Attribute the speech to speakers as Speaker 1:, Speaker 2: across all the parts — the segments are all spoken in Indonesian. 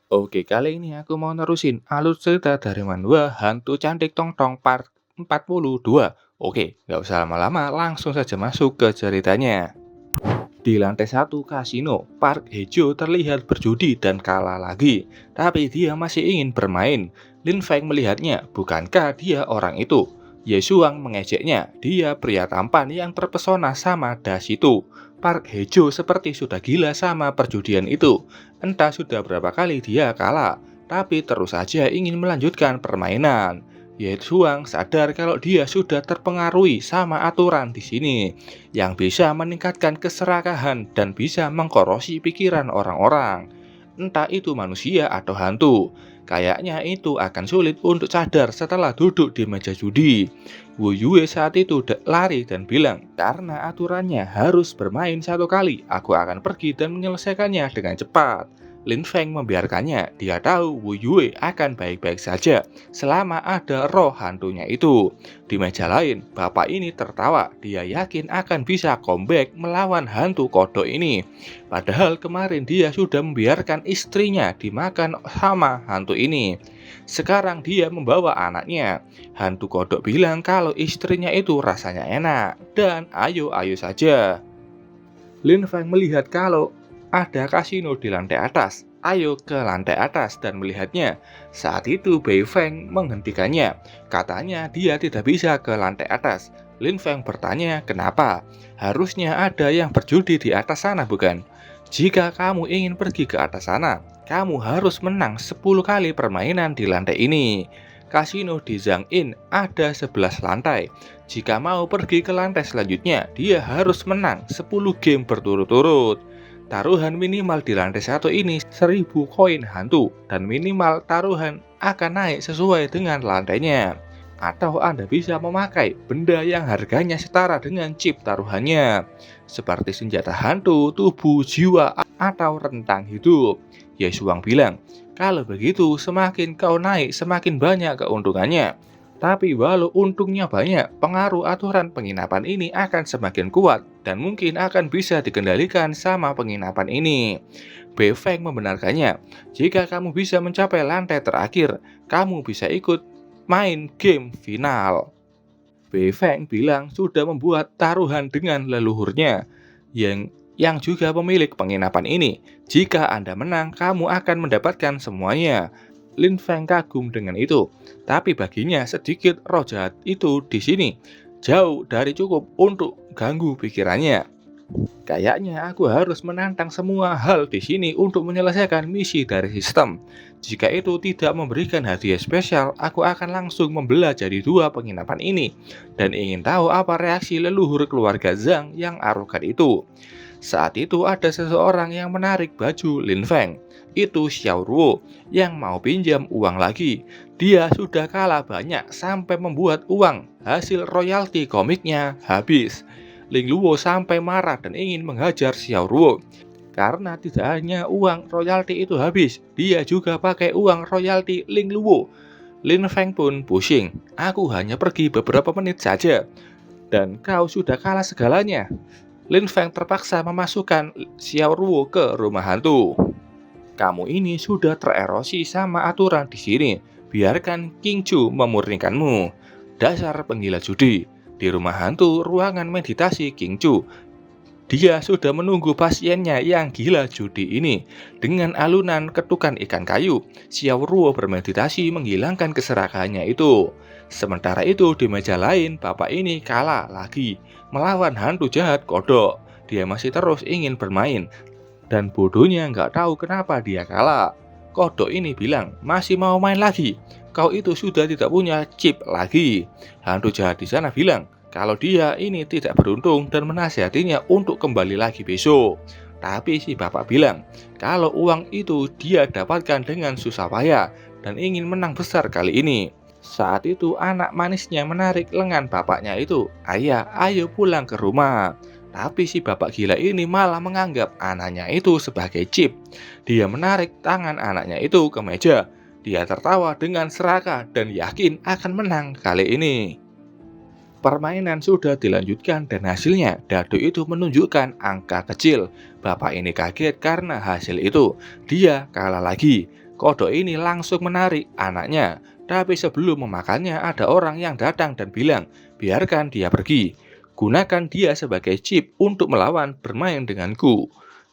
Speaker 1: Oke, kali ini aku mau nerusin alur cerita dari manual Hantu Cantik Tong Tong Part 42. Oke, nggak usah lama-lama, langsung saja masuk ke ceritanya. Di lantai satu kasino, Park Hye-jo terlihat berjudi dan kalah lagi. Tapi dia masih ingin bermain. Lin Feng melihatnya, bukankah dia orang itu? Ye Xuang mengejeknya, dia pria tampan yang terpesona sama das itu. Park Hye-jo seperti sudah gila sama perjudian itu. Entah sudah berapa kali dia kalah, tapi terus saja ingin melanjutkan permainan. Ye Xuang sadar kalau dia sudah terpengaruhi sama aturan di sini yang bisa meningkatkan keserakahan dan bisa mengkorosi pikiran orang-orang. Entah itu manusia atau hantu. Kayaknya itu akan sulit untuk sadar setelah duduk di meja judi. Wu Yue saat itu lari dan bilang, karena aturannya harus bermain satu kali, aku akan pergi dan menyelesaikannya dengan cepat. Lin Feng membiarkannya, dia tahu Wu Yue akan baik-baik saja selama ada roh hantunya itu. Di meja lain, bapak ini tertawa, dia yakin akan bisa comeback melawan hantu kodok ini. Padahal kemarin dia sudah membiarkan istrinya dimakan sama hantu ini. Sekarang dia membawa anaknya. Hantu kodok bilang kalau istrinya itu rasanya enak, dan ayo-ayo saja. Lin Feng melihat kalau ada kasino di lantai atas. Ayo ke lantai atas dan melihatnya. Saat itu Bei Feng menghentikannya. Katanya dia tidak bisa ke lantai atas. Lin Feng bertanya kenapa. Harusnya ada yang berjudi di atas sana bukan? Jika kamu ingin pergi ke atas sana, kamu harus menang 10 kali permainan di lantai ini. Kasino di Zhangin ada 11 lantai. Jika mau pergi ke lantai selanjutnya, dia harus menang 10 game berturut-turut. Taruhan minimal di lantai satu ini 1000 koin hantu dan minimal taruhan akan naik sesuai dengan lantainya. Atau Anda bisa memakai benda yang harganya setara dengan chip taruhannya, seperti senjata hantu, tubuh, jiwa, atau rentang hidup. Yesuang bilang, kalau begitu semakin kau naik semakin banyak keuntungannya. Tapi walau untungnya banyak, pengaruh aturan penginapan ini akan semakin kuat dan mungkin akan bisa dikendalikan sama penginapan ini. Befeng membenarkannya, jika kamu bisa mencapai lantai terakhir, kamu bisa ikut main game final. Befeng bilang sudah membuat taruhan dengan leluhurnya yang juga pemilik penginapan ini. Jika Anda menang, kamu akan mendapatkan semuanya. Lin Feng kagum dengan itu, tapi baginya sedikit roh jahat itu di sini jauh dari cukup untuk ganggu pikirannya. Kayaknya aku harus menantang semua hal di sini untuk menyelesaikan misi dari sistem. Jika itu tidak memberikan hadiah spesial, aku akan langsung membelah jadi dua penginapan ini dan ingin tahu apa reaksi leluhur keluarga Zhang yang arogan itu. Saat itu ada seseorang yang menarik baju Lin Feng. Itu Xiao Ruo yang mau pinjam uang lagi. Dia sudah kalah banyak sampai membuat uang hasil royalti komiknya habis. Ling Luo sampai marah dan ingin menghajar Xiao Ruo. Karena tidak hanya uang royalti itu habis, dia juga pakai uang royalti Ling Luo. Lin Feng pun pusing. Aku hanya pergi beberapa menit saja, dan kau sudah kalah segalanya. Lin Feng terpaksa memasukkan Xiao Ruo ke rumah hantu. Kamu ini sudah tererosi sama aturan di sini. Biarkan King Chu memurnikanmu. Dasar penggila judi. Di rumah hantu ruangan meditasi King Chu, dia sudah menunggu pasiennya yang gila judi ini. Dengan alunan ketukan ikan kayu, Xiao Ruo bermeditasi menghilangkan keserakahannya itu. Sementara itu di meja lain, bapak ini kalah lagi melawan hantu jahat kodok. Dia masih terus ingin bermain, dan bodohnya nggak tahu kenapa dia kalah. Kodok ini bilang, masih mau main lagi? Kau itu sudah tidak punya chip lagi. Hantu jahat di sana bilang, kalau dia ini tidak beruntung dan menasihatinya untuk kembali lagi besok. Tapi si bapak bilang, kalau uang itu dia dapatkan dengan susah payah dan ingin menang besar kali ini. Saat itu anak manisnya menarik lengan bapaknya itu, ayah ayo pulang ke rumah. Tapi si bapak gila ini malah menganggap anaknya itu sebagai chip. Dia menarik tangan anaknya itu ke meja. Dia tertawa dengan serakah dan yakin akan menang kali ini. Permainan sudah dilanjutkan dan hasilnya dadu itu menunjukkan angka kecil. Bapak ini kaget karena hasil itu. Dia kalah lagi. Kodok ini langsung menarik anaknya. Tapi sebelum memakannya ada orang yang datang dan bilang, biarkan dia pergi. Gunakan dia sebagai chip untuk melawan bermain denganku.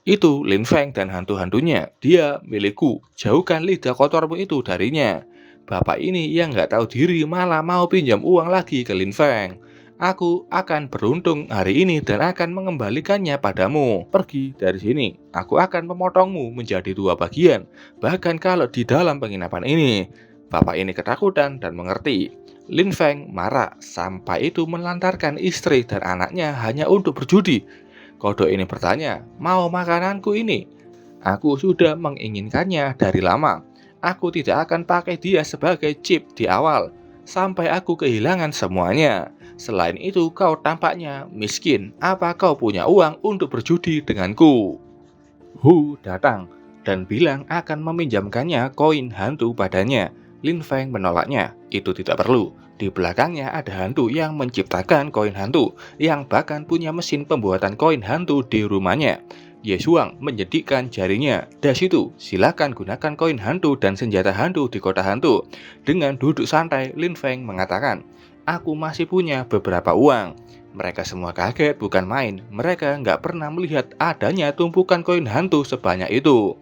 Speaker 1: Itu Lin Feng dan hantu-hantunya. Dia milikku. Jauhkan lidah kotormu itu darinya. Bapak ini yang nggak tahu diri malah mau pinjam uang lagi ke Lin Feng. Aku akan beruntung hari ini dan akan mengembalikannya padamu. Pergi dari sini. Aku akan memotongmu menjadi 2 bagian. Bahkan kalau di dalam penginapan ini. Bapak ini ketakutan dan mengerti. Lin Feng marah sampai itu melantarkan istri dan anaknya hanya untuk berjudi. Kodok ini bertanya, mau makananku ini? Aku sudah menginginkannya dari lama. Aku tidak akan pakai dia sebagai chip di awal. Sampai aku kehilangan semuanya. Selain itu kau tampaknya miskin. Apa kau punya uang untuk berjudi denganku? Hu datang dan bilang akan meminjamkannya koin hantu padanya. Lin Feng menolaknya, itu tidak perlu. Di belakangnya ada hantu yang menciptakan koin hantu, yang bahkan punya mesin pembuatan koin hantu di rumahnya. Ye Xuang menyedikkan jarinya. Das itu, silakan gunakan koin hantu dan senjata hantu di kota hantu. Dengan duduk santai, Lin Feng mengatakan, aku masih punya beberapa uang. Mereka semua kaget bukan main. Mereka nggak pernah melihat adanya tumpukan koin hantu sebanyak itu.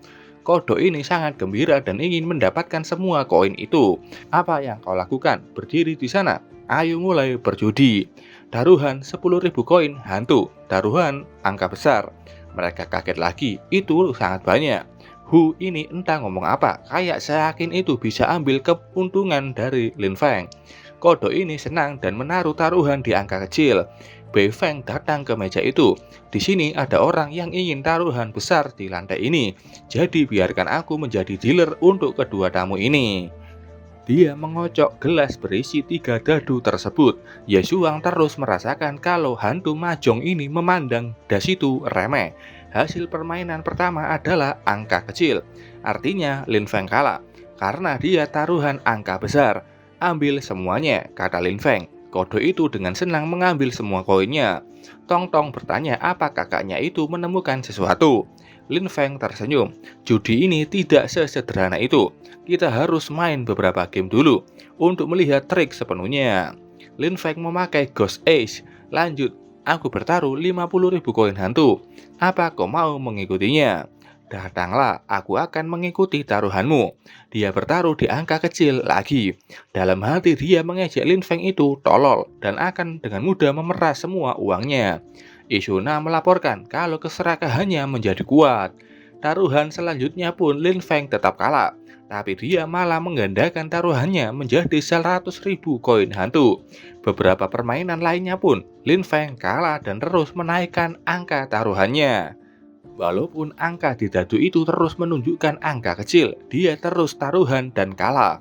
Speaker 1: Kodok ini sangat gembira dan ingin mendapatkan semua koin itu. Apa yang kau lakukan? Berdiri di sana. Ayo mulai berjudi. Taruhan 10.000 koin hantu. Taruhan angka besar. Mereka kaget lagi. Itu sangat banyak. Hu ini entah ngomong apa. Kayak saya yakin itu bisa ambil keuntungan dari Lin Feng. Kodok ini senang dan menaruh taruhan di angka kecil. Bei Feng datang ke meja itu. Di sini ada orang yang ingin taruhan besar di lantai ini. Jadi biarkan aku menjadi dealer untuk kedua tamu ini. Dia mengocok gelas berisi 3 dadu tersebut. Ye Xuang terus merasakan kalau hantu mahjong ini memandang das itu remeh. Hasil permainan pertama adalah angka kecil. Artinya Lin Feng kalah. Karena dia taruhan angka besar. Ambil semuanya, kata Lin Feng. Kodok itu dengan senang mengambil semua koinnya. Tong Tong bertanya apa kakaknya itu menemukan sesuatu. Lin Feng tersenyum. Judi ini tidak sesederhana itu. Kita harus main beberapa game dulu untuk melihat trik sepenuhnya. Lin Feng memakai Ghost Ace. Lanjut, aku bertaruh 50.000 koin hantu. Apa kau mau mengikutinya? Datanglah, aku akan mengikuti taruhanmu. Dia bertaruh di angka kecil lagi. Dalam hati dia mengejek Lin Feng itu tolol dan akan dengan mudah memeras semua uangnya. Isuna melaporkan kalau keserakahannya menjadi kuat. Taruhan selanjutnya pun Lin Feng tetap kalah. Tapi dia malah menggandakan taruhannya menjadi 100.000 koin hantu. Beberapa permainan lainnya pun Lin Feng kalah dan terus menaikkan angka taruhannya. Walaupun angka di dadu itu terus menunjukkan angka kecil, dia terus taruhan dan kalah.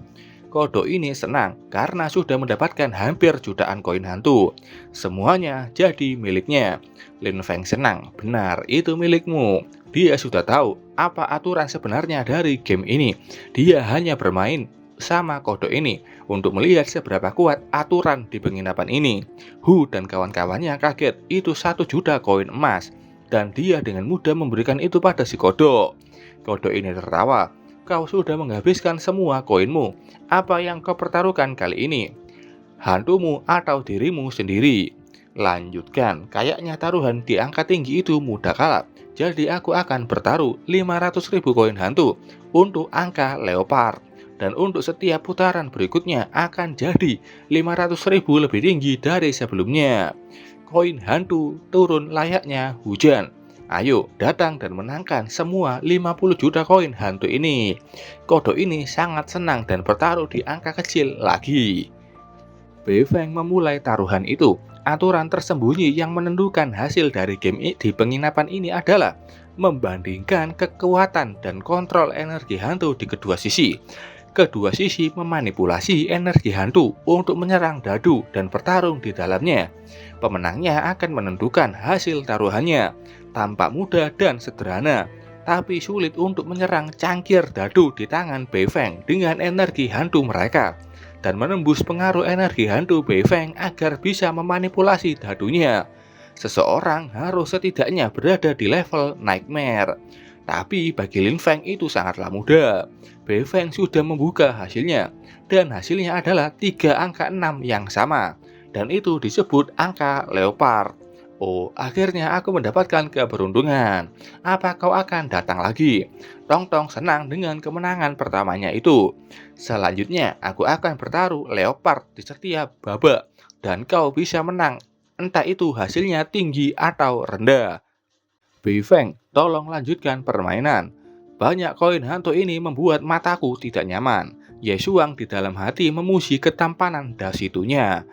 Speaker 1: Kodok ini senang karena sudah mendapatkan hampir jutaan koin hantu. Semuanya jadi miliknya. Lin Feng senang, benar itu milikmu. Dia sudah tahu apa aturan sebenarnya dari game ini. Dia hanya bermain sama kodok ini untuk melihat seberapa kuat aturan di penginapan ini. Hu dan kawan-kawannya kaget, itu 1 juta koin emas. Dan dia dengan mudah memberikan itu pada si kodok. Kodok ini tertawa. Kau sudah menghabiskan semua koinmu. Apa yang kau pertaruhkan kali ini? Hantumu atau dirimu sendiri? Lanjutkan. Kayaknya taruhan di angka tinggi itu mudah kalah. Jadi aku akan bertaruh 500.000 koin hantu untuk angka leopard. Dan untuk setiap putaran berikutnya akan jadi 500.000 lebih tinggi dari sebelumnya. Koin hantu turun layaknya hujan. Ayo datang dan menangkan semua 50 juta koin hantu ini. Kodok ini sangat senang dan bertaruh di angka kecil lagi. Bei Feng memulai taruhan itu. Aturan tersembunyi yang menentukan hasil dari game di penginapan ini adalah membandingkan kekuatan dan kontrol energi hantu di kedua sisi. Kedua sisi memanipulasi energi hantu untuk menyerang dadu dan bertarung di dalamnya. Pemenangnya akan menentukan hasil taruhannya. Tampak mudah dan sederhana, tapi sulit untuk menyerang cangkir dadu di tangan Bei Feng dengan energi hantu mereka. Dan menembus pengaruh energi hantu Bei Feng agar bisa memanipulasi dadunya. Seseorang harus setidaknya berada di level Nightmare. Tapi bagi Lin Feng itu sangatlah mudah. Bei Feng sudah membuka hasilnya, dan hasilnya adalah 3 angka 6 yang sama. Dan itu disebut angka leopard. Oh, akhirnya aku mendapatkan keberuntungan. Apa kau akan datang lagi? Tong Tong senang dengan kemenangan pertamanya itu. Selanjutnya, aku akan bertaruh leopard di setiap babak. Dan kau bisa menang, entah itu hasilnya tinggi atau rendah. Bei Feng, tolong lanjutkan permainan. Banyak koin hantu ini membuat mataku tidak nyaman. Ye Shuang di dalam hati memuji ketampanan dasitunya.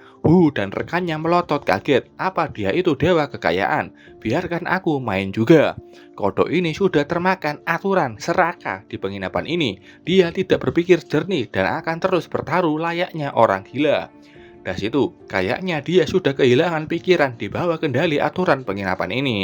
Speaker 1: Dan rekannya melotot kaget. Apa dia itu dewa kekayaan? Biarkan aku main juga. Kodok ini sudah termakan aturan serakah di penginapan ini. Dia tidak berpikir jernih dan akan terus bertaruh layaknya orang gila. Das itu, kayaknya dia sudah kehilangan pikiran di bawah kendali aturan penginapan ini.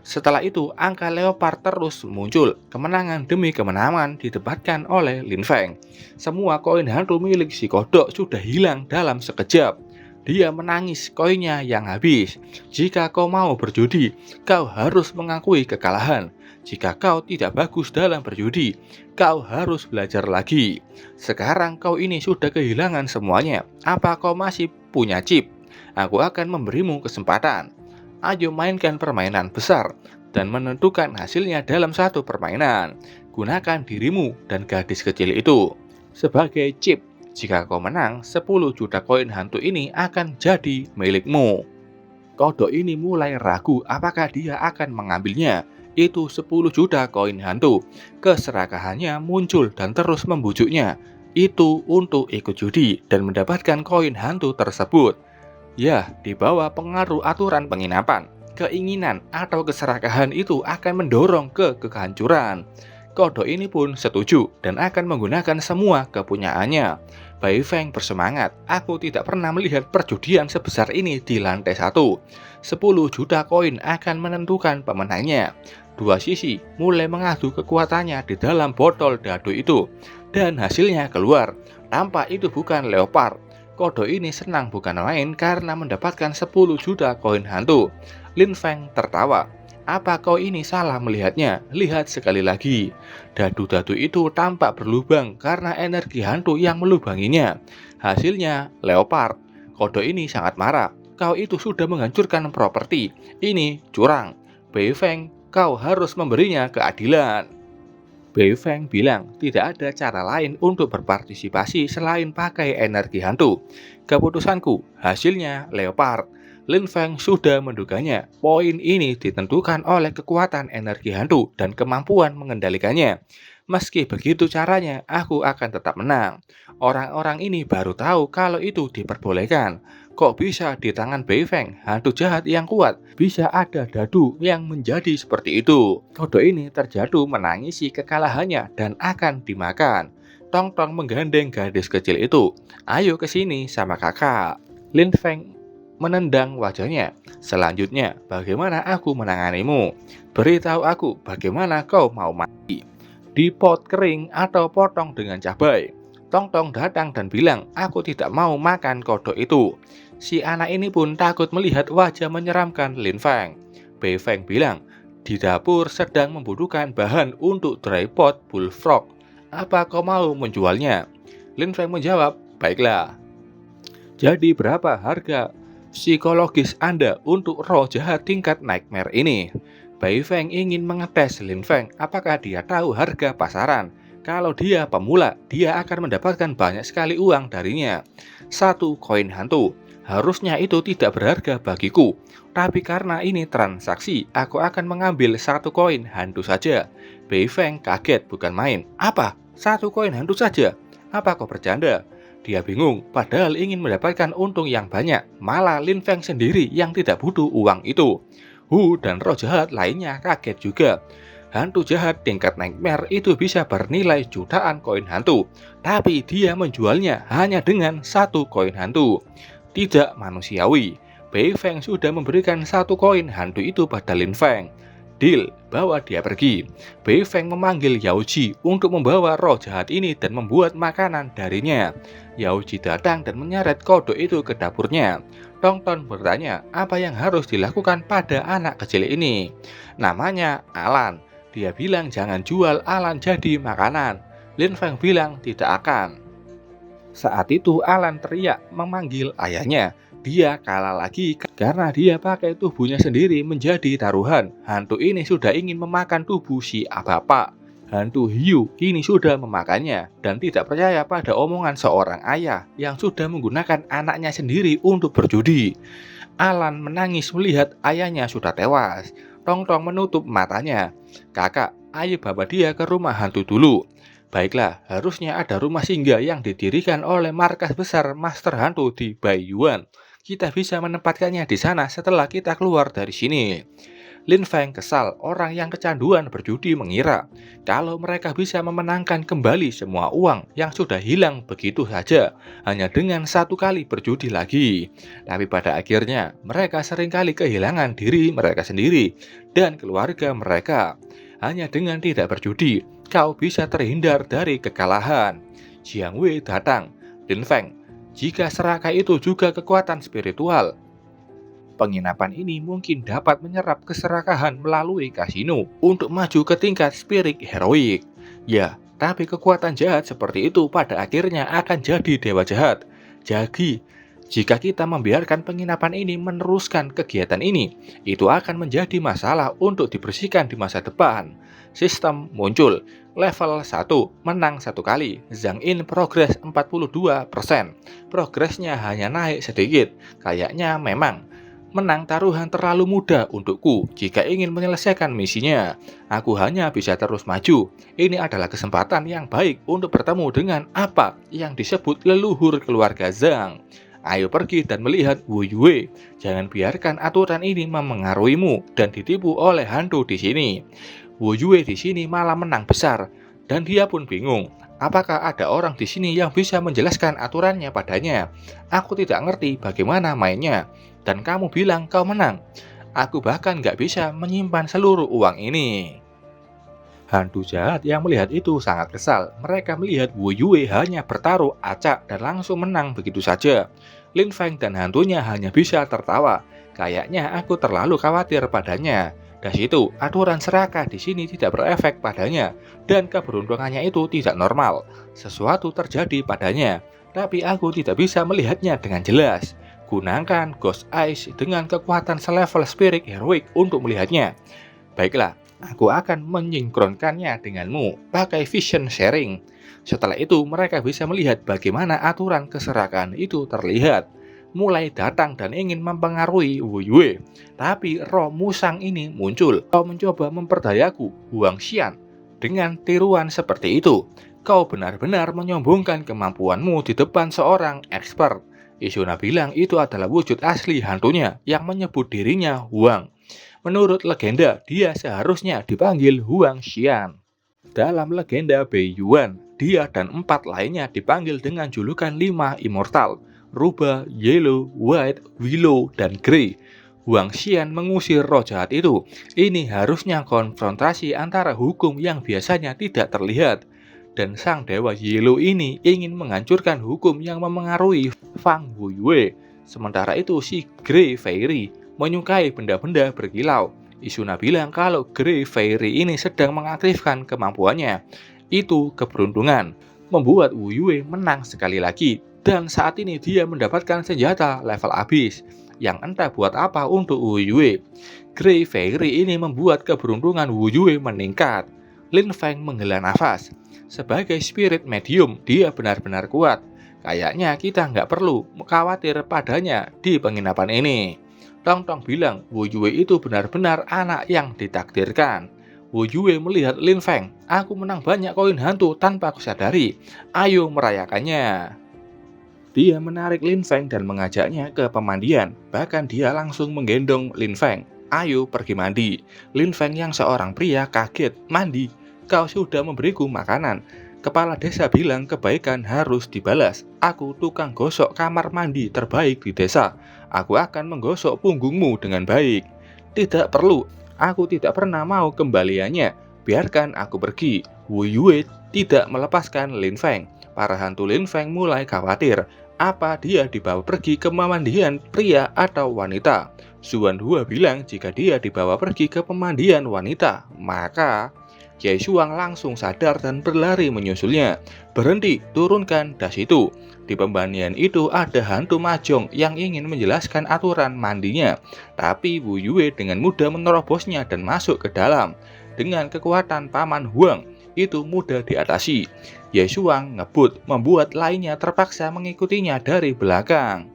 Speaker 1: Setelah itu, angka leopard terus muncul. Kemenangan demi kemenangan didebatkan oleh Lin Feng. Semua koin hantu milik si kodok sudah hilang dalam sekejap. Dia menangis koinnya yang habis. Jika kau mau berjudi, kau harus mengakui kekalahan. Jika kau tidak bagus dalam berjudi, kau harus belajar lagi. Sekarang kau ini sudah kehilangan semuanya. Apa kau masih punya chip? Aku akan memberimu kesempatan. Ayo mainkan permainan besar dan menentukan hasilnya dalam satu permainan. Gunakan dirimu dan gadis kecil itu sebagai chip. Jika kau menang, 10 juta koin hantu ini akan jadi milikmu. Kodok ini mulai ragu apakah dia akan mengambilnya. Itu 10 juta koin hantu. Keserakahannya muncul dan terus membujuknya. Itu untuk ikut judi dan mendapatkan koin hantu tersebut. Ya, di bawah pengaruh aturan penginapan, keinginan atau keserakahan itu akan mendorong ke kehancuran. Kodok ini pun setuju dan akan menggunakan semua kepunyaannya. Bei Feng bersemangat. Aku tidak pernah melihat perjudian sebesar ini di lantai 1. 10 juta koin akan menentukan pemenangnya. Dua sisi mulai mengadu kekuatannya di dalam botol dadu itu. Dan hasilnya keluar. Tampak itu bukan leopard. Kodok ini senang bukan main karena mendapatkan 10 juta koin hantu. Lin Feng tertawa. Apa kau ini salah melihatnya? Lihat sekali lagi. Dadu-dadu itu tampak berlubang karena energi hantu yang melubanginya. Hasilnya leopard. Kodok ini sangat marah. Kau itu sudah menghancurkan properti. Ini curang. Bei Feng, kau harus memberinya keadilan. Bei Feng bilang tidak ada cara lain untuk berpartisipasi selain pakai energi hantu. Keputusanku, hasilnya leopard. Lin Feng sudah menduganya. Poin ini ditentukan oleh kekuatan energi hantu dan kemampuan mengendalikannya. Meski begitu caranya, aku akan tetap menang. Orang-orang ini baru tahu kalau itu diperbolehkan. Kok bisa di tangan Bei Feng, hantu jahat yang kuat, bisa ada dadu yang menjadi seperti itu. Kodok ini terjatuh menangisi kekalahannya dan akan dimakan. Tong Tong menggandeng gadis kecil itu. Ayo ke sini sama kakak. Lin Feng menendang wajahnya. Selanjutnya, bagaimana aku menanganimu? Beritahu aku bagaimana kau mau mati. Dipot kering atau potong dengan cabai. Tong Tong datang dan bilang, aku tidak mau makan kodok itu. Si anak ini pun takut melihat wajah menyeramkan Lin Feng. Bei Feng bilang, di dapur sedang membutuhkan bahan untuk dry pot bullfrog. Apa kau mau menjualnya? Lin Feng menjawab, baiklah. Jadi berapa harga psikologis Anda untuk roh jahat tingkat nightmare ini? Bei Feng ingin mengetes Lin Feng apakah dia tahu harga pasaran. Kalau dia pemula, dia akan mendapatkan banyak sekali uang darinya. 1 koin hantu. Harusnya itu tidak berharga bagiku. Tapi karena ini transaksi, aku akan mengambil 1 koin hantu saja. Bei Feng kaget bukan main. Apa? 1 koin hantu saja? Apa kau bercanda? Dia bingung, padahal ingin mendapatkan untung yang banyak. Malah Lin Feng sendiri yang tidak butuh uang itu. Dan roh jahat lainnya kaget juga. Hantu jahat tingkat nightmare itu bisa bernilai jutaan koin hantu. Tapi dia menjualnya hanya dengan 1 koin hantu. Tidak manusiawi. Bei Feng sudah memberikan 1 koin hantu itu pada Lin Feng. Deal, bawa dia pergi. Bei Feng memanggil Yao Ji untuk membawa roh jahat ini dan membuat makanan darinya. Yao Ji datang dan menyeret kodok itu ke dapurnya. Tong Tong bertanya apa yang harus dilakukan pada anak kecil ini. Namanya Alan. Dia bilang jangan jual Alan jadi makanan. Lin Feng bilang tidak akan. Saat itu Alan teriak memanggil ayahnya. Dia kalah lagi karena dia pakai tubuhnya sendiri menjadi taruhan. Hantu ini sudah ingin memakan tubuh si bapak. Hantu hiu kini sudah memakannya dan tidak percaya pada omongan seorang ayah yang sudah menggunakan anaknya sendiri untuk berjudi. Alan menangis melihat ayahnya sudah tewas. Tong Tong menutup matanya. Kakak, ayo bawa dia ke rumah hantu dulu. Baiklah, harusnya ada rumah singgah yang didirikan oleh markas besar Master Hantu di Baiyuan. Kita bisa menempatkannya di sana setelah kita keluar dari sini. Lin Feng kesal, orang yang kecanduan berjudi mengira kalau mereka bisa memenangkan kembali semua uang yang sudah hilang begitu saja hanya dengan satu kali berjudi lagi. Tapi pada akhirnya mereka seringkali kehilangan diri mereka sendiri dan keluarga mereka. Hanya dengan tidak berjudi, kau bisa terhindar dari kekalahan. Jiang Wei datang. Lin Feng, jika serakah itu juga kekuatan spiritual, penginapan ini mungkin dapat menyerap keserakahan melalui kasino untuk maju ke tingkat spirit heroik. Ya, tapi kekuatan jahat seperti itu pada akhirnya akan jadi dewa jahat. Jadi, jika kita membiarkan penginapan ini meneruskan kegiatan ini, itu akan menjadi masalah untuk dibersihkan di masa depan. Sistem muncul. Level 1, menang 1 kali. Zhang In progres 42%. Progresnya hanya naik sedikit. Kayaknya memang menang taruhan terlalu mudah untukku jika ingin menyelesaikan misinya. Aku hanya bisa terus maju. Ini adalah kesempatan yang baik untuk bertemu dengan apa yang disebut leluhur keluarga Zhang. Ayo pergi dan melihat Wu Yue. Jangan biarkan aturan ini memengaruhimu dan ditipu oleh hantu di sini. Wu Yue di sini malah menang besar dan dia pun bingung. Apakah ada orang di sini yang bisa menjelaskan aturannya padanya? Aku tidak ngerti bagaimana mainnya. Dan kamu bilang kau menang. Aku bahkan gak bisa menyimpan seluruh uang ini. Hantu jahat yang melihat itu sangat kesal. Mereka melihat Wu Yue hanya bertaruh acak dan langsung menang begitu saja. Lin Feng dan hantunya hanya bisa tertawa. Kayaknya aku terlalu khawatir padanya. Dari situ, aturan serakah di sini tidak berefek padanya dan keberuntungannya itu tidak normal. Sesuatu terjadi padanya, tapi aku tidak bisa melihatnya dengan jelas. Gunakan Ghost Eyes dengan kekuatan selevel spirit heroik untuk melihatnya. Baiklah, aku akan menyinkronkannya denganmu pakai vision sharing. Setelah itu mereka bisa melihat bagaimana aturan keserakahan itu terlihat. Mulai datang dan ingin mempengaruhi Wu Yue. Tapi roh musang ini muncul. Kau mencoba memperdayaku, Huang Xian. Dengan tiruan seperti itu, kau benar-benar menyombongkan kemampuanmu di depan seorang expert. Isuna bilang itu adalah wujud asli hantunya yang menyebut dirinya Huang. Menurut legenda, dia seharusnya dipanggil Huang Xian. Dalam legenda Baiyuan, dia dan 4 lainnya dipanggil dengan julukan 5 immortal, Ruba, Yellow, White, Willow, dan Grey. Huang Xian mengusir roh jahat itu. Ini harusnya konfrontasi antara hukum yang biasanya tidak terlihat. Dan sang dewa Yellow ini ingin menghancurkan hukum yang memengaruhi Fang Wu Yue. Sementara itu si Grey Fairy menyukai benda-benda berkilau. Isuna bilang kalau Grey Fairy ini sedang mengaktifkan kemampuannya. Itu keberuntungan, membuat Wu Yue menang sekali lagi. Dan saat ini dia mendapatkan senjata level abis yang entah buat apa untuk Wu Yue. Grey Fairy ini membuat keberuntungan Wu Yue meningkat. Lin Feng menghela nafas. Sebagai spirit medium, dia benar-benar kuat. Kayaknya kita nggak perlu khawatir padanya di penginapan ini. Tong Tong bilang Wu Yue itu benar-benar anak yang ditakdirkan. Wu Yue melihat Lin Feng. Aku menang banyak koin hantu tanpa aku sadari. Ayo merayakannya. Dia menarik Lin Feng dan mengajaknya ke pemandian. Bahkan dia langsung menggendong Lin Feng. Ayo pergi mandi. Lin Feng yang seorang pria kaget. Mandi? Kau sudah memberiku makanan. Kepala desa bilang kebaikan harus dibalas. Aku tukang gosok kamar mandi terbaik di desa. Aku akan menggosok punggungmu dengan baik. Tidak perlu. Aku tidak pernah mau kembaliannya. Biarkan aku pergi. Wu Yue tidak melepaskan Lin Feng. Para hantu Lin Feng mulai khawatir. Apa dia dibawa pergi ke pemandian pria atau wanita? Zuan Hua bilang jika dia dibawa pergi ke pemandian wanita, maka Ye Shuang langsung sadar dan berlari menyusulnya. Berhenti, turunkan das itu. Di pembandingan itu ada hantu mahjong yang ingin menjelaskan aturan mandinya. Tapi Wu Yue dengan mudah menerobosnya dan masuk ke dalam. Dengan kekuatan Paman Huang, itu mudah diatasi. Ye Shuang ngebut, membuat lainnya terpaksa mengikutinya dari belakang.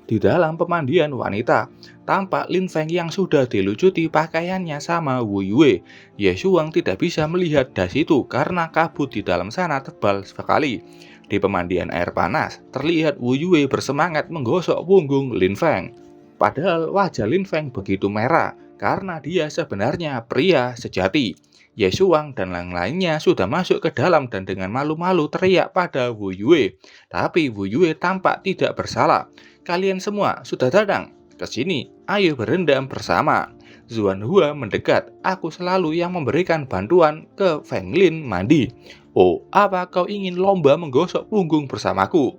Speaker 1: Di dalam pemandian wanita, tampak Lin Feng yang sudah dilucuti pakaiannya sama Wu Yue. Ye Shuang tidak bisa melihat das itu karena kabut di dalam sana tebal sekali. Di pemandian air panas, terlihat Wu Yue bersemangat menggosok punggung Lin Feng. Padahal wajah Lin Feng begitu merah karena dia sebenarnya pria sejati. Ye Shuang dan lain-lainnya sudah masuk ke dalam dan dengan malu-malu teriak pada Wu Yue. Tapi Wu Yue tampak tidak bersalah. Kalian semua sudah datang ke sini, ayo berendam bersama. Zuan Hua mendekat, aku selalu yang memberikan bantuan ke Feng Lin mandi. Oh, apa kau ingin lomba menggosok punggung bersamaku?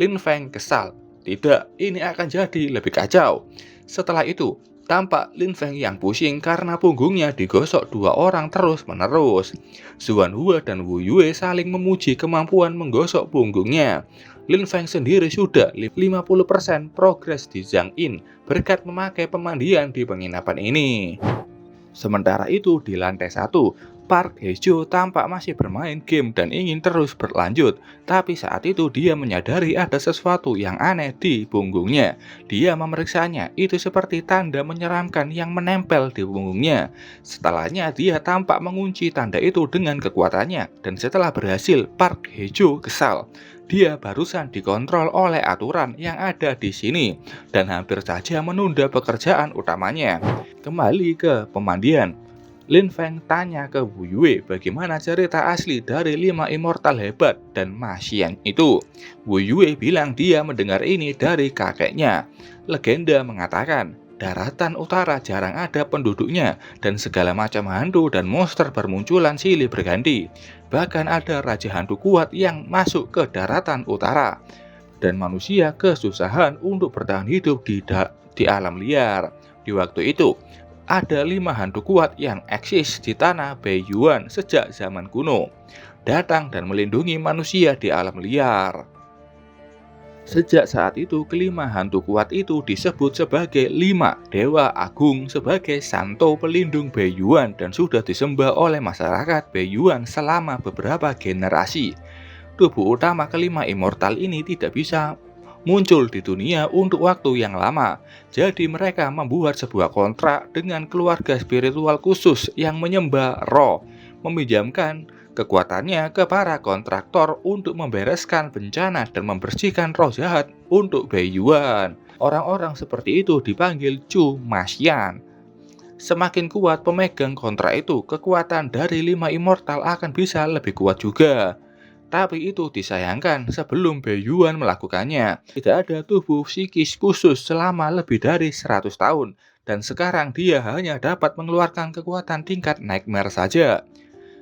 Speaker 1: Lin Feng kesal. Tidak, ini akan jadi lebih kacau. Setelah itu, tampak Lin Feng yang pusing karena punggungnya digosok dua orang terus-menerus. Zuan Hua dan Wu Yue saling memuji kemampuan menggosok punggungnya. Lin Feng sendiri sudah 50% progres di Zhangyin berkat memakai pemandian di penginapan ini. Sementara itu di lantai 1, Park Hae-jo tampak masih bermain game dan ingin terus berlanjut. Tapi saat itu dia menyadari ada sesuatu yang aneh di punggungnya. Dia memeriksanya, itu seperti tanda menyeramkan yang menempel di punggungnya. Setelahnya dia tampak mengunci tanda itu dengan kekuatannya. Dan setelah berhasil, Park Hae-jo kesal. Dia barusan dikontrol oleh aturan yang ada di sini dan hampir saja menunda pekerjaan utamanya. Kembali ke pemandian, Lin Feng tanya ke Wu Yue bagaimana cerita asli dari 5 immortal hebat dan Masian itu. Wu Yue bilang dia mendengar ini dari kakeknya. Legenda mengatakan daratan utara jarang ada penduduknya dan segala macam hantu dan monster bermunculan silih berganti. Bahkan ada raja hantu kuat yang masuk ke daratan utara. Dan manusia kesusahan untuk bertahan hidup di alam liar. Di waktu itu, ada 5 hantu kuat yang eksis di tanah Beiyuan sejak zaman kuno. Datang dan melindungi manusia di alam liar. Sejak saat itu, kelima hantu kuat itu disebut sebagai 5 dewa agung sebagai santo pelindung Beiyuan dan sudah disembah oleh masyarakat Beiyuan selama beberapa generasi. Tubuh utama kelima immortal ini tidak bisa muncul di dunia untuk waktu yang lama. Jadi mereka membuat sebuah kontrak dengan keluarga spiritual khusus yang menyembah roh, meminjamkan kekuatannya ke para kontraktor untuk membereskan bencana dan membersihkan roh jahat untuk Beiyuan. Orang-orang seperti itu dipanggil Chu Masian. Semakin kuat pemegang kontrak itu, kekuatan dari 5 immortal akan bisa lebih kuat juga. Tapi itu disayangkan sebelum Beiyuan melakukannya. Tidak ada tubuh psikis khusus selama lebih dari 100 tahun. Dan sekarang dia hanya dapat mengeluarkan kekuatan tingkat nightmare saja.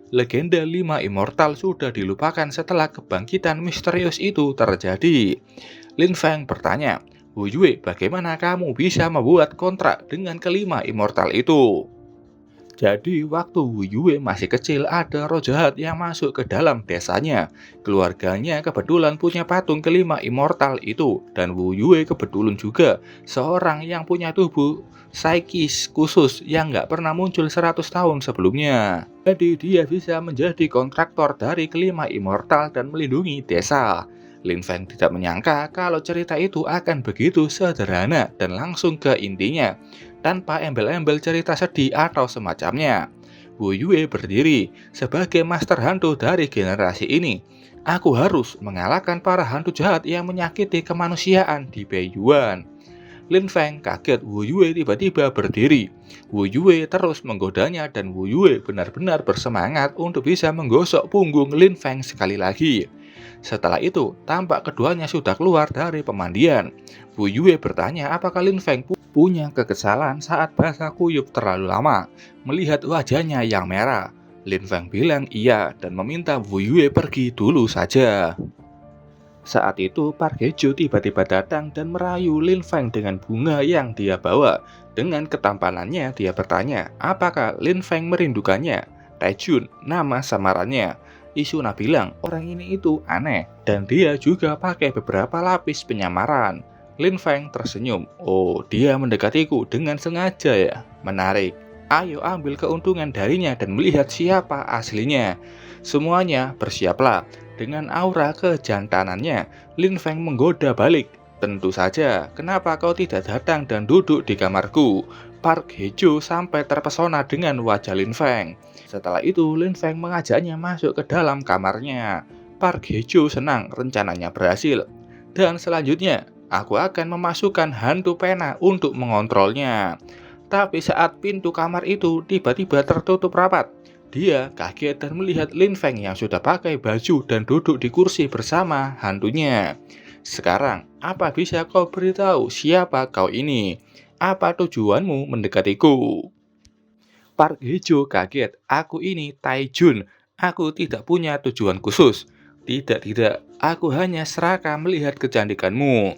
Speaker 1: Legenda 5 immortal sudah dilupakan setelah kebangkitan misterius itu terjadi. Lin Feng bertanya, Wu Yue, bagaimana kamu bisa membuat kontrak dengan kelima immortal itu? Jadi waktu Wu Yue masih kecil ada roh jahat yang masuk ke dalam desanya. Keluarganya kebetulan punya patung kelima immortal itu. Dan Wu Yue kebetulan juga seorang yang punya tubuh psikis khusus yang nggak pernah muncul 100 tahun sebelumnya. Jadi dia bisa menjadi kontraktor dari kelima immortal dan melindungi desa. Lin Feng tidak menyangka kalau cerita itu akan begitu sederhana dan langsung ke intinya, tanpa embel-embel cerita sedih atau semacamnya. Wu Yue berdiri sebagai master hantu dari generasi ini. Aku harus mengalahkan para hantu jahat yang menyakiti kemanusiaan di Beiyuan. Lin Feng kaget Wu Yue tiba-tiba berdiri. Wu Yue terus menggodanya dan Wu Yue benar-benar bersemangat untuk bisa menggosok punggung Lin Feng sekali lagi. Setelah itu, tampak keduanya sudah keluar dari pemandian. Wu Yue bertanya apakah Lin Feng punya kekesalan saat bahasa kuyup terlalu lama. Melihat wajahnya yang merah, Lin Feng bilang iya dan meminta Wu Yue pergi dulu saja. Saat itu Park Hae-jo tiba-tiba datang dan merayu Lin Feng dengan bunga yang dia bawa. Dengan ketampanannya dia bertanya apakah Lin Feng merindukannya. Taijun, nama samarannya. Isuna bilang orang ini itu aneh dan dia juga pakai beberapa lapis penyamaran. Lin Feng tersenyum. Oh, dia mendekatiku dengan sengaja ya. Menarik. Ayo ambil keuntungan darinya dan melihat siapa aslinya. Semuanya bersiaplah. Dengan aura kejantanannya, Lin Feng menggoda balik. Tentu saja, kenapa kau tidak datang dan duduk di kamarku? Park Hye-jo sampai terpesona dengan wajah Lin Feng. Setelah itu, Lin Feng mengajaknya masuk ke dalam kamarnya. Park Hye-jo senang rencananya berhasil. Dan selanjutnya, aku akan memasukkan hantu pena untuk mengontrolnya. Tapi saat pintu kamar itu tiba-tiba tertutup rapat, dia kaget dan melihat Lin Feng yang sudah pakai baju dan duduk di kursi bersama hantunya. Sekarang, apa bisa kau beritahu siapa kau ini? Apa tujuanmu mendekatiku? Park Hye-jo kaget. Aku ini Taijun. Aku tidak punya tujuan khusus. Tidak. Aku hanya serakah melihat kecantikanmu.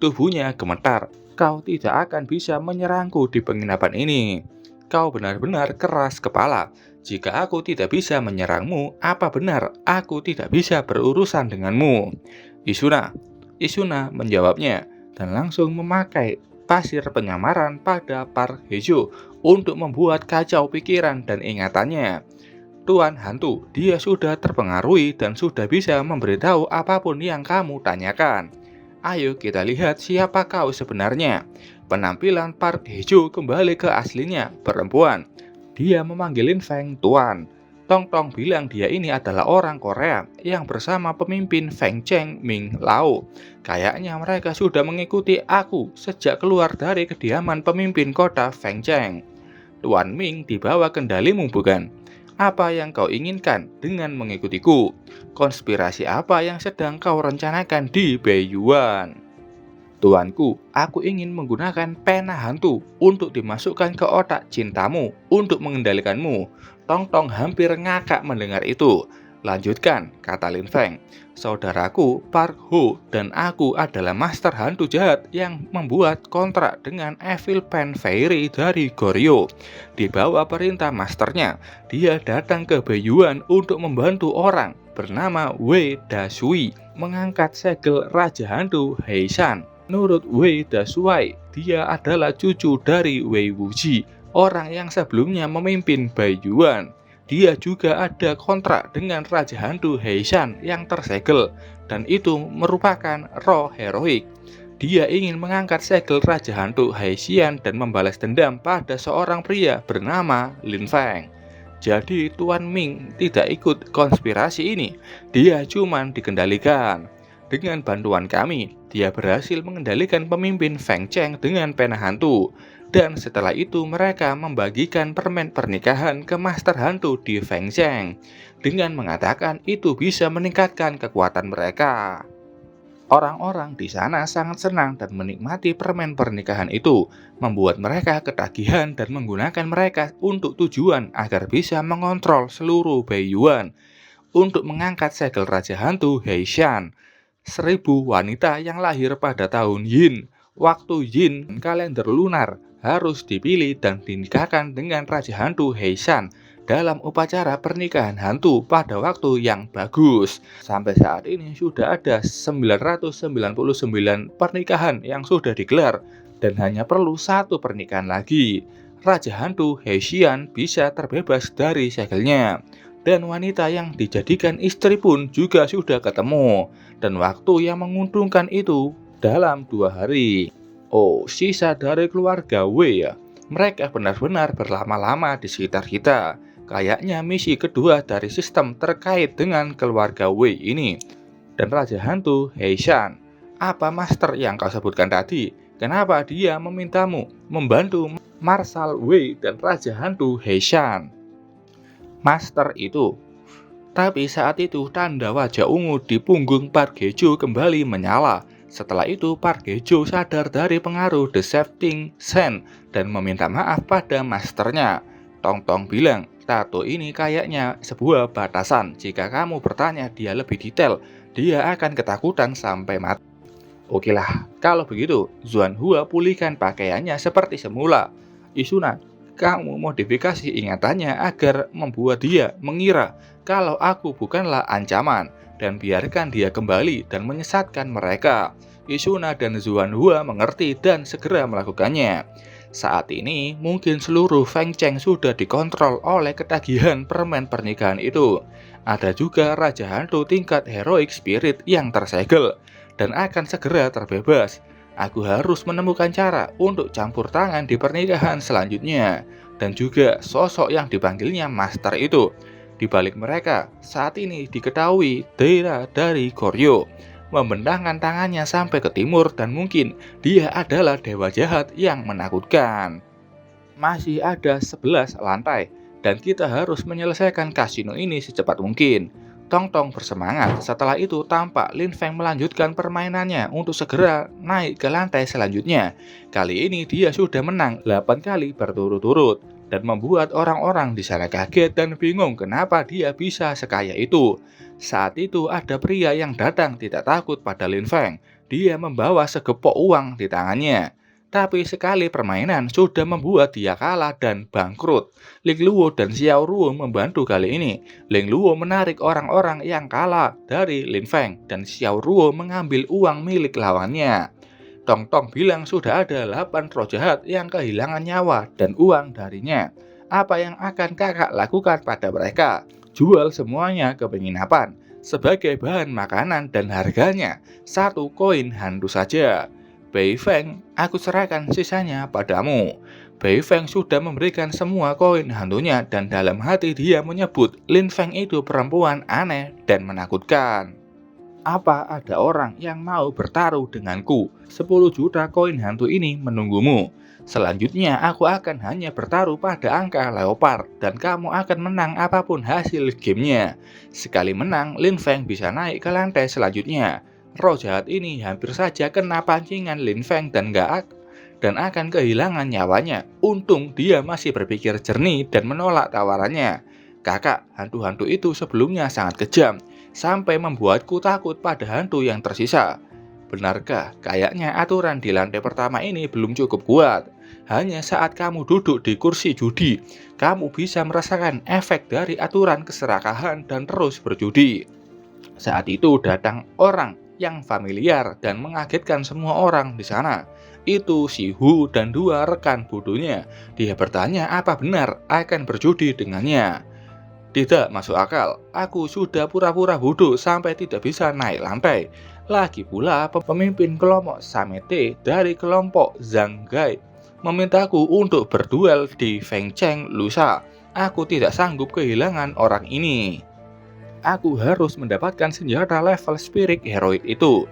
Speaker 1: Tubuhnya gemetar. Kau tidak akan bisa menyerangku di penginapan ini. Kau benar-benar keras kepala. Jika aku tidak bisa menyerangmu, apa benar aku tidak bisa berurusan denganmu? Isuna menjawabnya dan langsung memakai pasir penyamaran pada Park Hye-jo untuk membuat kacau pikiran dan ingatannya. Tuan hantu, dia sudah terpengaruhi dan sudah bisa memberitahu apapun yang kamu tanyakan. Ayo kita lihat siapa kau sebenarnya. Penampilan Park Hye-jo kembali ke aslinya, perempuan. Dia memanggil Lin Feng Tuan. Tong Tong bilang dia ini adalah orang Korea yang bersama pemimpin Feng Cheng Ming Lao. Kayaknya mereka sudah mengikuti aku sejak keluar dari kediaman pemimpin kota Feng Cheng. Tuan Ming dibawa kendalimu bukan? Apa yang kau inginkan dengan mengikutiku? Konspirasi apa yang sedang kau rencanakan di Beiyuan? Tuanku, aku ingin menggunakan pena hantu untuk dimasukkan ke otak cintamu untuk mengendalikanmu. Tong Tong hampir ngakak mendengar itu. Lanjutkan, kata Lin Feng. Saudaraku Park Ho dan aku adalah master hantu jahat yang membuat kontrak dengan Evil Pen Fairy dari Goryeo. Di bawah perintah masternya, dia datang ke Beiyuan untuk membantu orang bernama Wei Dashui mengangkat segel Raja Hantu Heishan. Menurut Wei Dashui, dia adalah cucu dari Wei Wuji, orang yang sebelumnya memimpin Beiyuan. Dia juga ada kontrak dengan Raja Hantu Heishan yang tersegel, dan itu merupakan roh heroik. Dia ingin mengangkat segel Raja Hantu Heishan dan membalas dendam pada seorang pria bernama Lin Feng. Jadi Tuan Ming tidak ikut konspirasi ini, dia cuma dikendalikan. Dengan bantuan kami, dia berhasil mengendalikan pemimpin Feng Cheng dengan pena hantu. Dan setelah itu mereka membagikan permen pernikahan ke master hantu di Feng Cheng dengan mengatakan itu bisa meningkatkan kekuatan mereka. Orang-orang di sana sangat senang dan menikmati permen pernikahan itu, membuat mereka ketagihan dan menggunakan mereka untuk tujuan agar bisa mengontrol seluruh Beiyuan untuk mengangkat segel Raja Hantu Heishan. 1000 wanita yang lahir pada tahun Yin, waktu Yin kalender lunar, harus dipilih dan dinikahkan dengan Raja Hantu Heishan dalam upacara pernikahan hantu pada waktu yang bagus. Sampai saat ini sudah ada 999 pernikahan yang sudah digelar dan hanya perlu satu pernikahan lagi. Raja Hantu Heishan bisa terbebas dari segelnya. Dan wanita yang dijadikan istri pun juga sudah ketemu. Dan waktu yang menguntungkan itu dalam 2 hari. Oh, sisa dari keluarga Wei ya. Mereka benar-benar berlama-lama di sekitar kita. Kayaknya misi kedua dari sistem terkait dengan keluarga Wei ini. Dan Raja Hantu Heishan. Apa master yang kau sebutkan tadi? Kenapa dia memintamu membantu Marshal Wei dan Raja Hantu Heishan? Master itu. Tapi saat itu tanda wajah ungu di punggung Park Hye-jo kembali menyala. Setelah itu Park Hye-jo sadar dari pengaruh The Shifting Sand dan meminta maaf pada masternya. Tong Tong bilang, tato ini kayaknya sebuah batasan. Jika kamu bertanya dia lebih detail, dia akan ketakutan sampai mati. Oke lah, kalau begitu Zuan Hua pulihkan pakaiannya seperti semula. Isuna, kamu modifikasi ingatannya agar membuat dia mengira kalau aku bukanlah ancaman, dan biarkan dia kembali dan menyesatkan mereka. Isuna dan Zuanhua mengerti dan segera melakukannya. Saat ini, mungkin seluruh Feng Cheng sudah dikontrol oleh ketagihan permen pernikahan itu. Ada juga Raja Hantu tingkat Heroic Spirit yang tersegel dan akan segera terbebas. Aku harus menemukan cara untuk campur tangan di pernikahan selanjutnya. Dan juga sosok yang dipanggilnya Master itu. Di balik mereka, saat ini diketahui Deira dari Koryo membentangkan tangannya sampai ke timur dan mungkin dia adalah dewa jahat yang menakutkan. Masih ada 11 lantai dan kita harus menyelesaikan kasino ini secepat mungkin. Tong Tong bersemangat. Setelah itu tampak Lin Feng melanjutkan permainannya untuk segera naik ke lantai selanjutnya. Kali ini dia sudah menang 8 kali berturut-turut dan membuat orang-orang di sana kaget dan bingung kenapa dia bisa sekaya itu. Saat itu ada pria yang datang tidak takut pada Lin Feng. Dia membawa segepok uang di tangannya. Tapi sekali permainan sudah membuat dia kalah dan bangkrut. Ling Luo dan Xiao Ruo membantu kali ini. Ling Luo menarik orang-orang yang kalah dari Lin Feng dan Xiao Ruo mengambil uang milik lawannya. Tong Tong bilang sudah ada 8 roh jahat yang kehilangan nyawa dan uang darinya. Apa yang akan kakak lakukan pada mereka? Jual semuanya ke penginapan sebagai bahan makanan dan harganya 1 koin hantu saja. Bei Feng, aku serahkan sisanya padamu. Bei Feng sudah memberikan semua koin hantunya dan dalam hati dia menyebut Lin Feng itu perempuan aneh dan menakutkan. Apa ada orang yang mau bertaruh denganku? 10 juta koin hantu ini menunggumu. Selanjutnya aku akan hanya bertaruh pada angka leopard dan kamu akan menang apapun hasil gamenya. Sekali menang, Lin Feng bisa naik ke lantai selanjutnya. Roh jahat ini hampir saja kena pancingan Lin Feng dan akan kehilangan nyawanya. Untung dia masih berpikir jernih dan menolak tawarannya. Kakak, hantu-hantu itu sebelumnya sangat kejam, sampai membuatku takut pada hantu yang tersisa. Benarkah? Kayaknya aturan di lantai pertama ini belum cukup kuat. Hanya saat kamu duduk di kursi judi, kamu bisa merasakan efek dari aturan keserakahan dan terus berjudi. Saat itu datang orang yang familiar dan mengagetkan semua orang di sana. Itu si Hu dan 2 rekan bodohnya. Dia bertanya apa benar akan berjudi dengannya. Tidak masuk akal, aku sudah pura-pura bodoh sampai tidak bisa naik lantai. Lagi pula pemimpin kelompok Samete dari kelompok Zhanggai memintaku untuk berduel di Feng Cheng lusa. Aku tidak sanggup kehilangan orang ini. Aku harus mendapatkan senjata level spirit heroid itu.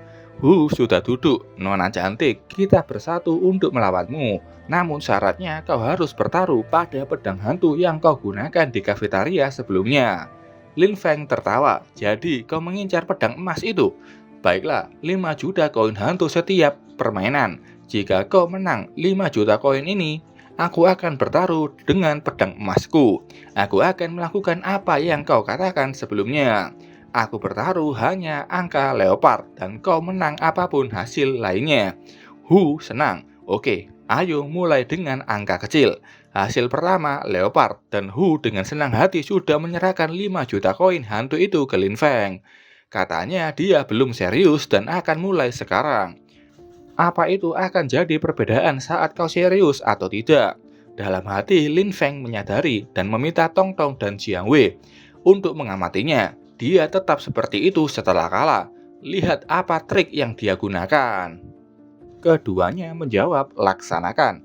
Speaker 1: Sudah duduk, nona cantik, kita bersatu untuk melawanmu. Namun syaratnya kau harus bertaruh pada pedang hantu yang kau gunakan di kafetaria sebelumnya. Lin Feng tertawa, jadi kau mengincar pedang emas itu? Baiklah, 5 juta koin hantu setiap permainan. Jika kau menang 5 juta koin ini, aku akan bertaruh dengan pedang emasku. Aku akan melakukan apa yang kau katakan sebelumnya. Aku bertaruh hanya angka leopard dan kau menang apapun hasil lainnya. Senang. Oke, ayo mulai dengan angka kecil. Hasil pertama leopard dan dengan senang hati sudah menyerahkan 5 juta koin hantu itu ke Lin Feng. Katanya dia belum serius dan akan mulai sekarang. Apa itu akan jadi perbedaan saat kau serius atau tidak? Dalam hati Lin Feng menyadari dan meminta Tong Tong dan Jiang Wei untuk mengamatinya. Dia tetap seperti itu setelah kalah. Lihat apa trik yang dia gunakan. Keduanya menjawab, laksanakan.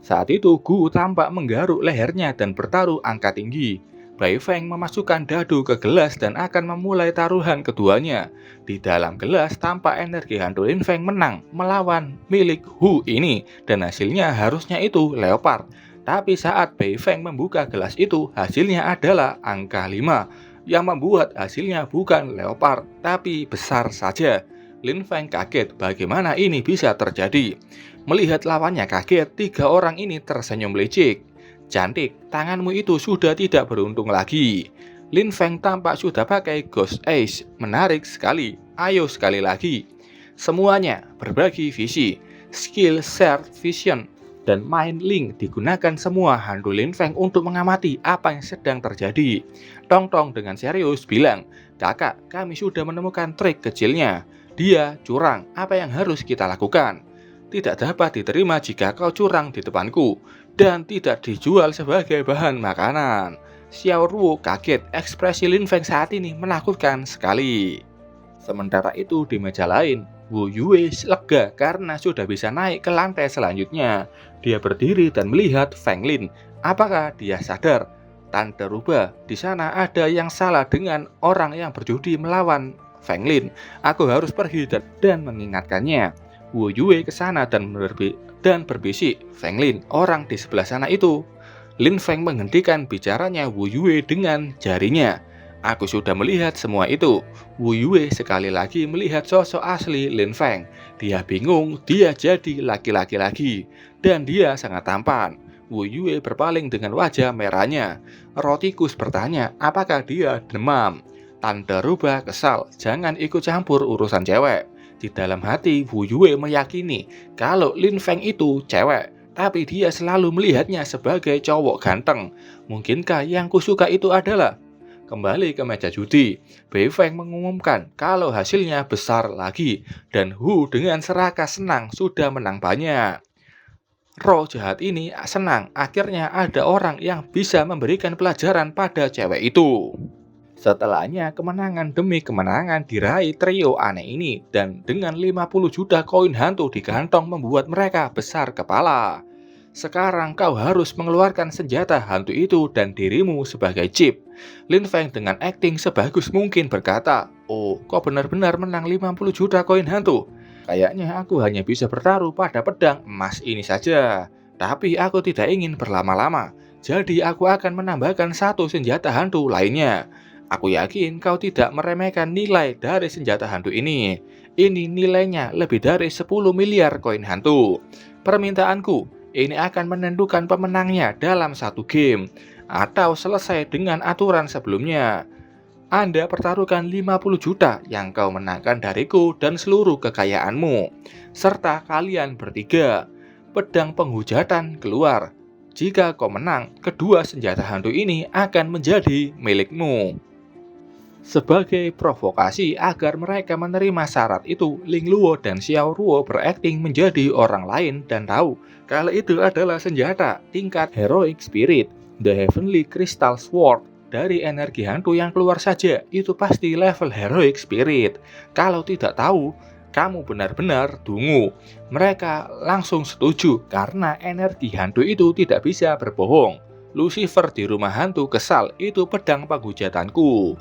Speaker 1: Saat itu Gu tampak menggaruk lehernya dan bertaruh angka tinggi. Bai Feng memasukkan dadu ke gelas dan akan memulai taruhan keduanya. Di dalam gelas tampak energi hantu Lin Feng menang melawan milik ini dan hasilnya harusnya itu leopard. Tapi saat Bai Feng membuka gelas itu, hasilnya adalah angka 5 yang membuat hasilnya bukan leopard tapi besar saja. Lin Feng kaget bagaimana ini bisa terjadi. Melihat lawannya kaget, 3 orang ini tersenyum licik. Cantik, tanganmu itu sudah tidak beruntung lagi. Lin Feng tampak sudah pakai Ghost Ace. Menarik sekali. Ayo sekali lagi. Semuanya berbagi visi. Skill Shared Vision. dan main link digunakan semua hantu Lin Feng untuk mengamati apa yang sedang terjadi. Tong Tong dengan serius bilang, "Kakak, kami sudah menemukan trik kecilnya. Dia curang, apa yang harus kita lakukan? Tidak dapat diterima jika kau curang di depanku, dan tidak dijual sebagai bahan makanan." Xiao Ruo kaget, ekspresi Lin Feng saat ini menakutkan sekali. Sementara itu di meja lain, Wu Yue lega karena sudah bisa naik ke lantai selanjutnya. Dia berdiri dan melihat Feng Lin. Apakah dia sadar? Tante rubah, di sana ada yang salah dengan orang yang berjudi melawan Feng Lin. Aku harus pergi dan mengingatkannya. Wu Yue ke sana dan berbisik, "Feng Lin, orang di sebelah sana itu." Lin Feng menghentikan bicaranya Wu Yue dengan jarinya. "Aku sudah melihat semua itu." Wu Yue sekali lagi melihat sosok asli Lin Feng. Dia bingung, dia jadi laki-laki lagi, dan dia sangat tampan. Wu Yue berpaling dengan wajah merahnya. Rotikus bertanya, apakah dia demam? Tante rubah kesal, jangan ikut campur urusan cewek. Di dalam hati, Wu Yue meyakini kalau Lin Feng itu cewek, tapi dia selalu melihatnya sebagai cowok ganteng. Mungkinkah yang kusuka itu adalah? Kembali ke meja judi, Bei Feng mengumumkan kalau hasilnya besar lagi, dan Hu dengan serakah senang sudah menang banyak. Roh jahat ini senang akhirnya ada orang yang bisa memberikan pelajaran pada cewek itu. Setelahnya kemenangan demi kemenangan diraih trio aneh ini, dan dengan 50 juta koin hantu di kantong membuat mereka besar kepala. Sekarang kau harus mengeluarkan senjata hantu itu dan dirimu sebagai chip. Lin Feng dengan akting sebagus mungkin berkata, "Oh, kau benar-benar menang 50 juta koin hantu. Kayaknya aku hanya bisa bertaruh pada pedang emas ini saja. Tapi aku tidak ingin berlama-lama. Jadi aku akan menambahkan satu senjata hantu lainnya. Aku yakin kau tidak meremehkan nilai dari senjata hantu ini. Ini nilainya lebih dari 10 miliar koin hantu. Permintaanku, ini akan menentukan pemenangnya dalam satu game, atau selesai dengan aturan sebelumnya. Anda pertaruhkan 50 juta yang kau menangkan dariku dan seluruh kekayaanmu, serta kalian bertiga. Pedang penghujatan keluar. Jika kau menang, kedua senjata hantu ini akan menjadi milikmu." Sebagai provokasi agar mereka menerima syarat itu, Ling Luo dan Xiao Ruo berakting menjadi orang lain dan tahu kalau itu adalah senjata tingkat Heroic Spirit, The Heavenly Crystal Sword. Dari energi hantu yang keluar saja, itu pasti level Heroic Spirit. Kalau tidak tahu, kamu benar-benar dungu. Mereka langsung setuju karena energi hantu itu tidak bisa berbohong. Lucifer di rumah hantu kesal, itu pedang penghujatanku.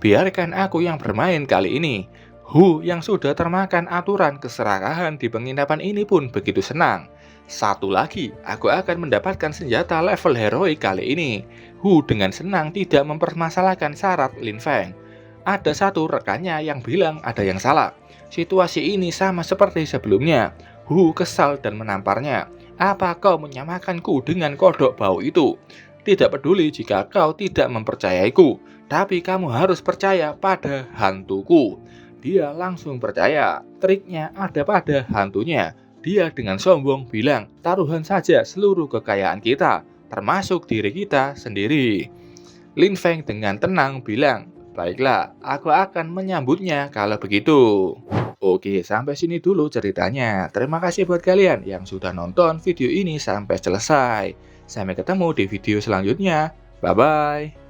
Speaker 1: Biarkan aku yang bermain kali ini. Hu yang sudah termakan aturan keserakahan di penginapan ini pun begitu senang. Satu lagi, aku akan mendapatkan senjata level heroik kali ini. Hu dengan senang tidak mempermasalahkan syarat Lin Feng. Ada satu rekannya yang bilang ada yang salah. Situasi ini sama seperti sebelumnya. Hu kesal dan menamparnya. "Apa kau menyamakanku dengan kodok bau itu? Tidak peduli jika kau tidak mempercayaiku, tapi kamu harus percaya pada hantuku." Dia langsung percaya, triknya ada pada hantunya. Dia dengan sombong bilang, "Taruhan saja seluruh kekayaan kita, termasuk diri kita sendiri." Lin Feng dengan tenang bilang, "Baiklah, aku akan menyambutnya kalau begitu." Oke, sampai sini dulu ceritanya. Terima kasih buat kalian yang sudah nonton video ini sampai selesai. Sampai ketemu di video selanjutnya. Bye-bye.